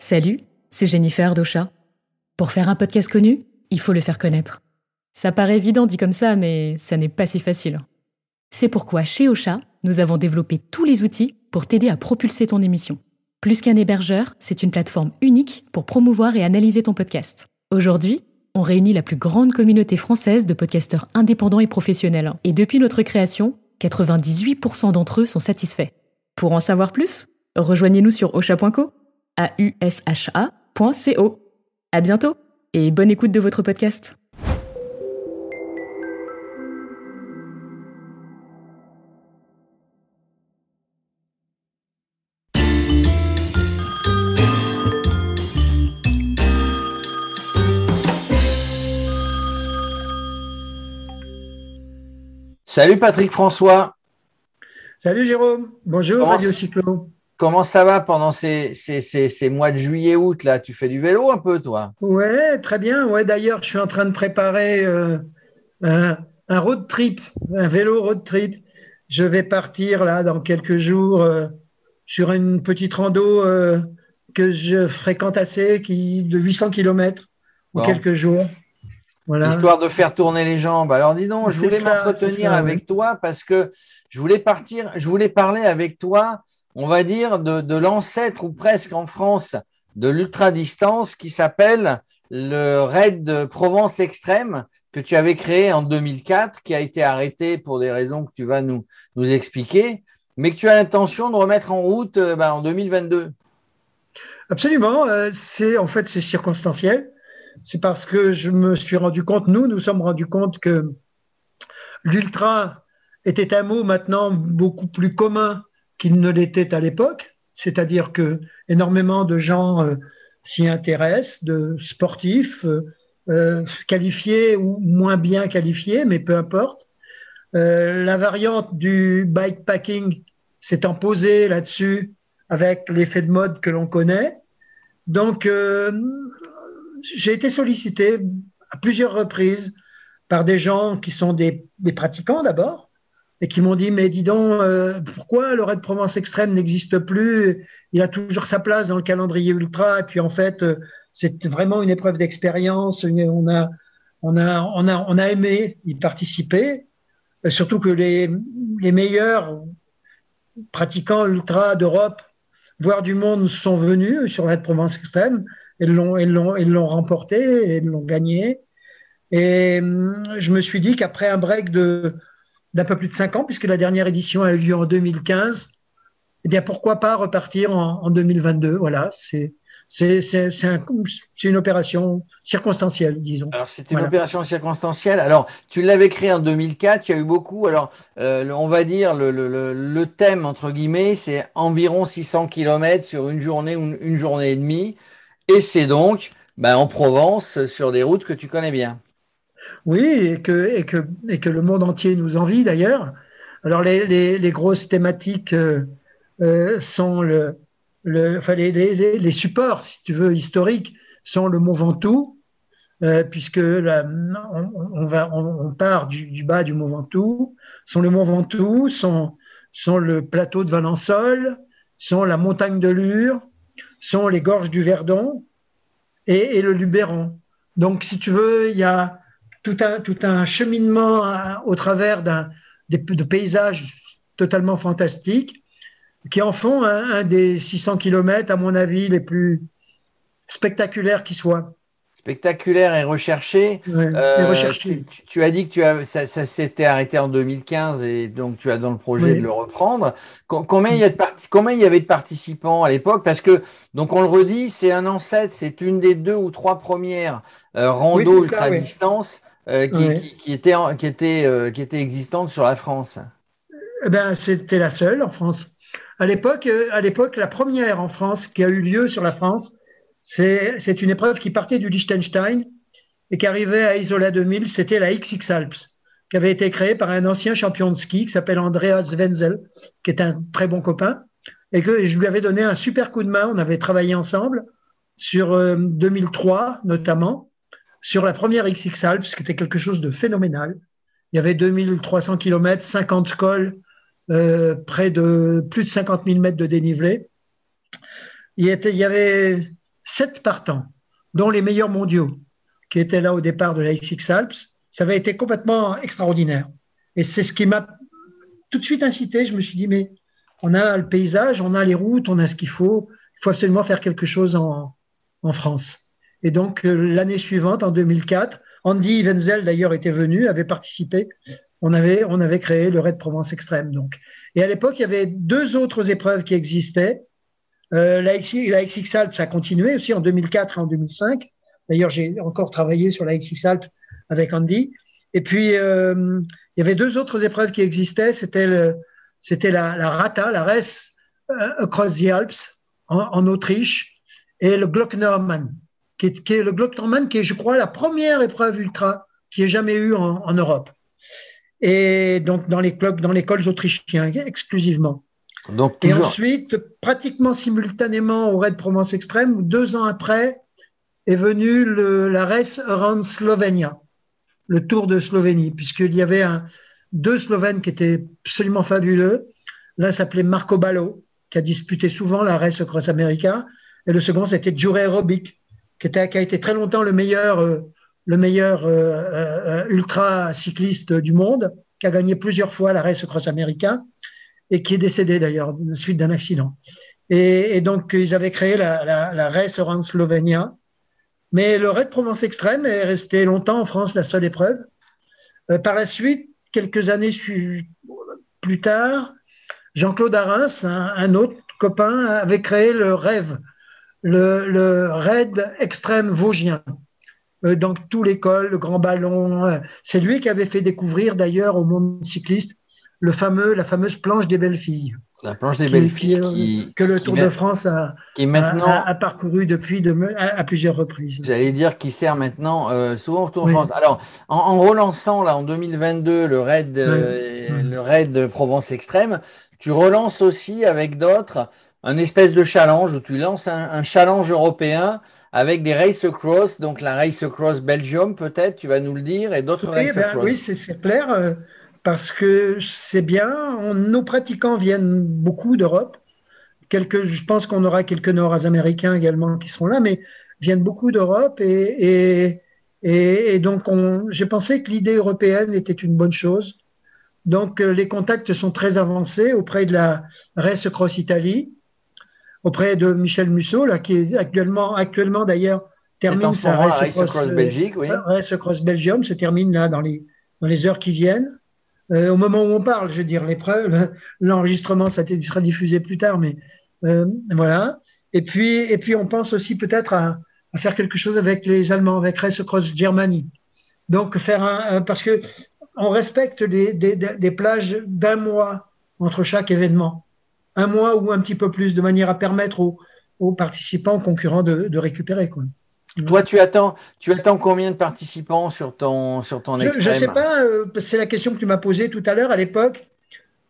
Salut, c'est Jennifer d'Ocha. Pour faire un podcast connu, il faut le faire connaître. Ça paraît évident dit comme ça, mais ça n'est pas si facile. C'est pourquoi chez Ocha, nous avons développé tous les outils pour t'aider à propulser ton émission. Plus qu'un hébergeur, c'est une plateforme unique pour promouvoir et analyser ton podcast. Aujourd'hui, on réunit la plus grande communauté française de podcasteurs indépendants et professionnels. Et depuis notre création, 98% d'entre eux sont satisfaits. Pour en savoir plus, rejoignez-nous sur osha.co, AUSHA.co. À bientôt et bonne écoute de votre podcast. Salut Patrick François. Salut Jérôme, bonjour Radio Cyclo. Comment ça va pendant ces mois de juillet-août là? Tu fais du vélo un peu toi? Ouais, très bien. Ouais, d'ailleurs, je suis en train de préparer un road trip, un vélo road trip. Je vais partir là dans quelques jours sur une petite rando que je fréquente assez, de 800 km en quelques jours. Voilà. Histoire de faire tourner les jambes. Alors dis donc, je voulais m'entretenir avec toi parce que je voulais parler avec toi, on va dire, de l'ancêtre ou presque en France de l'ultra-distance qui s'appelle le Raid Provence Extrême que tu avais créé en 2004, qui a été arrêté pour des raisons que tu vas nous expliquer, mais que tu as l'intention de remettre en route en 2022. Absolument. C'est circonstanciel. C'est parce que nous nous sommes rendus compte que l'ultra était un mot maintenant beaucoup plus commun qu'il ne l'était à l'époque. C'est-à-dire que énormément de gens s'y intéressent, de sportifs, qualifiés ou moins bien qualifiés, mais peu importe. La variante du bikepacking s'est imposée là-dessus avec l'effet de mode que l'on connaît. Donc, j'ai été sollicité à plusieurs reprises par des gens qui sont des pratiquants d'abord et qui m'ont dit mais dis donc, pourquoi le Raid Provence Extrême n'existe plus? Il a toujours sa place dans le calendrier ultra et puis en fait c'est vraiment une épreuve d'expérience. On a aimé y participer, surtout que les meilleurs pratiquants ultra d'Europe, voire du monde, sont venus sur le Raid Provence Extrême. Ils l'ont remporté, ils l'ont gagné. Et je me suis dit qu'après un break d'un peu plus de 5 ans, puisque la dernière édition a eu lieu en 2015, eh bien pourquoi pas repartir en 2022. Voilà, c'est une opération circonstancielle, disons. Alors, c'est une opération circonstancielle. Alors, tu l'avais créé en 2004, il y a eu beaucoup. Alors, on va dire, le thème, entre guillemets, c'est environ 600 km sur une journée ou une journée et demie. Et c'est donc en Provence, sur des routes que tu connais bien. Oui, et que le monde entier nous envie d'ailleurs. Alors, les grosses thématiques sont les supports, si tu veux, historiques, sont le Mont Ventoux, puisque on part du bas du Mont Ventoux, sont le Mont Ventoux, sont le plateau de Valençol, sont la montagne de Lure, sont les gorges du Verdon et le Luberon. Donc, si tu veux, il y a tout un cheminement au travers de paysages totalement fantastiques qui en font un des 600 km, à mon avis, les plus spectaculaires qui soient. Spectaculaire et recherché. Ouais, recherché. Tu as dit que ça s'était arrêté en 2015 et donc tu as dans le projet de le reprendre. Combien il y avait de participants à l'époque? Parce que, donc on le redit, c'est un ancêtre, c'est une des 2 ou 3 premières rando ultra-distance qui était existante sur la France. Eh ben, c'était la seule en France. À l'époque, la première en France qui a eu lieu sur la France, c'est une épreuve qui partait du Liechtenstein et qui arrivait à Isola 2000. C'était la XX Alps, qui avait été créée par un ancien champion de ski qui s'appelle Andreas Wenzel, qui est un très bon copain, et que je lui avais donné un super coup de main. On avait travaillé ensemble sur 2003 notamment, sur la première XX Alps, qui était quelque chose de phénoménal. Il y avait 2300 km, 50 cols, près de plus de 50 000 mètres de dénivelé. Il y avait 7 partants, dont les meilleurs mondiaux, qui étaient là au départ de la XX Alps. Ça avait été complètement extraordinaire. Et c'est ce qui m'a tout de suite incité. Je me suis dit, mais on a le paysage, on a les routes, on a ce qu'il faut. Il faut absolument faire quelque chose en France. Et donc, l'année suivante, en 2004, Andy Wenzel, d'ailleurs, était venu, avait participé. On avait créé le Raid Provence Extrême. Donc. Et à l'époque, il y avait 2 autres épreuves qui existaient. La XX Alpes, ça a continué aussi en 2004 et en 2005. D'ailleurs, j'ai encore travaillé sur la XX Alpes avec Andy. Et puis, il y avait 2 autres épreuves qui existaient. C'était la Rata, la Race Across the Alps en Autriche, et le Glocknermann, qui est le Glocknermann, qui est, je crois, la première épreuve ultra qui ait jamais eu en Europe. Et donc, dans les cols autrichiens, exclusivement. Donc, et ensuite, pratiquement simultanément au Raid Provence Extrême, 2 ans après, est venu la Race Around Slovenia, le Tour de Slovénie, puisqu'il y avait 2 Slovènes qui étaient absolument fabuleux. L'un s'appelait Marco Ballo, qui a disputé souvent la Race Cross America, et le second, c'était Juraj Robic, qui a été très longtemps le meilleur ultra cycliste du monde, qui a gagné plusieurs fois la Race Cross America, et qui est décédé d'ailleurs suite d'un accident. Et donc, ils avaient créé la Race Around Slovenia. Mais le Raid Provence Extrême est resté longtemps en France la seule épreuve. Par la suite, quelques années plus tard, Jean-Claude Arens, un autre copain, avait créé le REV, le Raid Extrême Vosgien. Donc, tout l'école, le grand ballon. C'est lui qui avait fait découvrir d'ailleurs au monde cycliste la fameuse planche des belles filles. La planche des belles filles que le Tour de France a parcouru depuis à plusieurs reprises. J'allais dire qu'il sert maintenant souvent au Tour de France. Alors, en relançant là en 2022 le raid Provence Extrême, tu relances aussi avec d'autres un espèce de challenge où tu lances un challenge européen avec des race across, donc la race across Belgium peut-être, tu vas nous le dire, et d'autres race across. Oui, c'est clair. Parce que c'est bien, nos pratiquants viennent beaucoup d'Europe. Je pense qu'on aura quelques Nord-Américains également qui seront là, mais viennent beaucoup d'Europe. Et donc, j'ai pensé que l'idée européenne était une bonne chose. Donc, les contacts sont très avancés auprès de la Race Cross Italie, auprès de Michel Musso, là, qui est actuellement d'ailleurs termine sa Race Cross Belgique, oui. Race Cross Belgium se termine là dans les heures qui viennent. Au moment où on parle, je veux dire, l'enregistrement, ça sera diffusé plus tard, mais voilà. Et puis, on pense aussi peut-être à faire quelque chose avec les Allemands, avec Race Across Germany. Donc, parce que on respecte des plages d'1 mois entre chaque événement. 1 mois ou un petit peu plus, de manière à permettre aux participants, aux concurrents de récupérer, quoi. Toi, tu attends combien de participants sur ton extrême? Je ne sais pas, c'est la question que tu m'as posée tout à l'heure. À l'époque,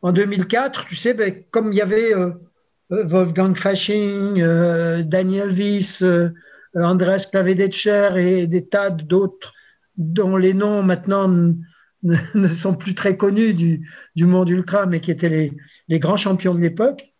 en 2004, tu sais, comme il y avait Wolfgang Fasching, Daniel Wyss, Andreas Klavedetscher et des tas d'autres dont les noms maintenant ne sont plus très connus du monde ultra, mais qui étaient les grands champions de l'époque,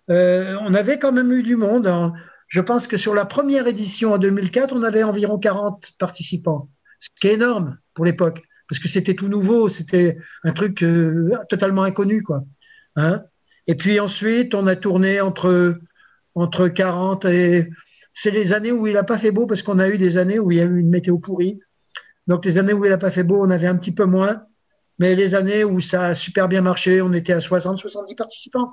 on avait quand même eu du monde, hein. Je pense que sur la première édition en 2004, on avait environ 40 participants, ce qui est énorme pour l'époque, parce que c'était tout nouveau, c'était un truc totalement inconnu, quoi. Hein? Et puis ensuite, on a tourné entre 40 et... C'est les années où il n'a pas fait beau, parce qu'on a eu des années où il y a eu une météo pourrie. Donc les années où il n'a pas fait beau, on avait un petit peu moins. Mais les années où ça a super bien marché, on était à 60-70 participants.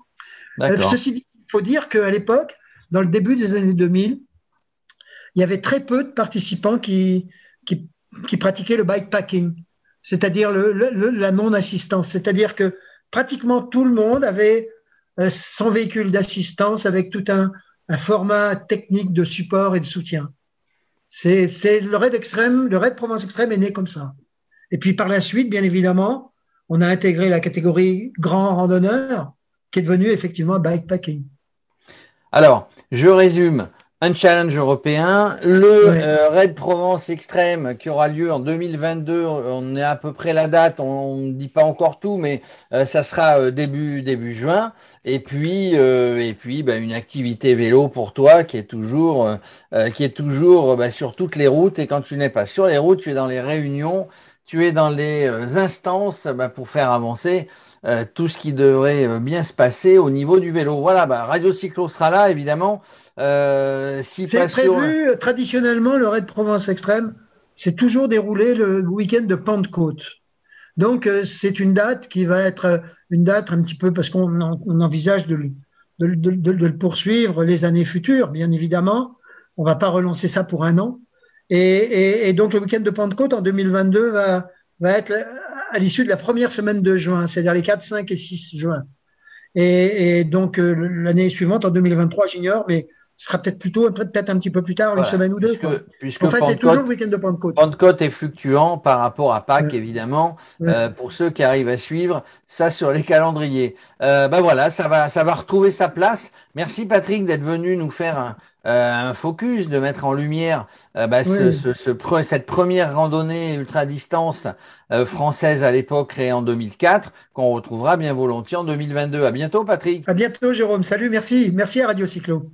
Ceci dit, il faut dire qu'à l'époque, dans le début des années 2000, il y avait très peu de participants qui pratiquaient le bikepacking, c'est-à-dire la non-assistance. C'est-à-dire que pratiquement tout le monde avait son véhicule d'assistance avec tout un format technique de support et de soutien. C'est le Raid Provence Extrême est né comme ça. Et puis par la suite, bien évidemment, on a intégré la catégorie grand randonneur, qui est devenue effectivement bikepacking. Alors, je résume. Un challenge européen, le Raid Provence Extrême qui aura lieu en 2022, on est à peu près la date, on ne dit pas encore tout, mais ça sera début juin. Et puis bah, une activité vélo pour toi qui est toujours bah, sur toutes les routes. Et quand tu n'es pas sur les routes, tu es dans les réunions, tu es dans les instances bah, pour faire avancer tout ce qui devrait bien se passer au niveau du vélo. Voilà, bah, Radio Cyclo sera là, évidemment. Si C'est pas sur... prévu, traditionnellement, le Raid Provence Extrême, c'est toujours déroulé le week-end de Pentecôte. Donc, c'est une date qui va être une date un petit peu, parce qu'on envisage de le poursuivre les années futures, bien évidemment. On ne va pas relancer ça pour un an. Et donc, le week-end de Pentecôte en 2022 va être à l'issue de la première semaine de juin, c'est-à-dire les 4, 5 et 6 juin. Et donc, l'année suivante, en 2023, j'ignore, mais ce sera peut-être un petit peu plus tard, une Voilà, semaine ou deux, puisque, quoi. puisque Enfin, c'est toujours Pentecôte, le week-end de Pentecôte. Pentecôte est fluctuant par rapport à Pâques, Ouais, évidemment, ouais. pour ceux qui arrivent à suivre ça sur les calendriers. Ben voilà, ça va retrouver sa place. Merci Patrick d'être venu nous faire un focus, de mettre en lumière bah, Oui. cette première randonnée ultra-distance française à l'époque créée en 2004, qu'on retrouvera bien volontiers en 2022. À bientôt Patrick. À bientôt, Jérôme. Salut, merci. Merci à Radio Cyclo.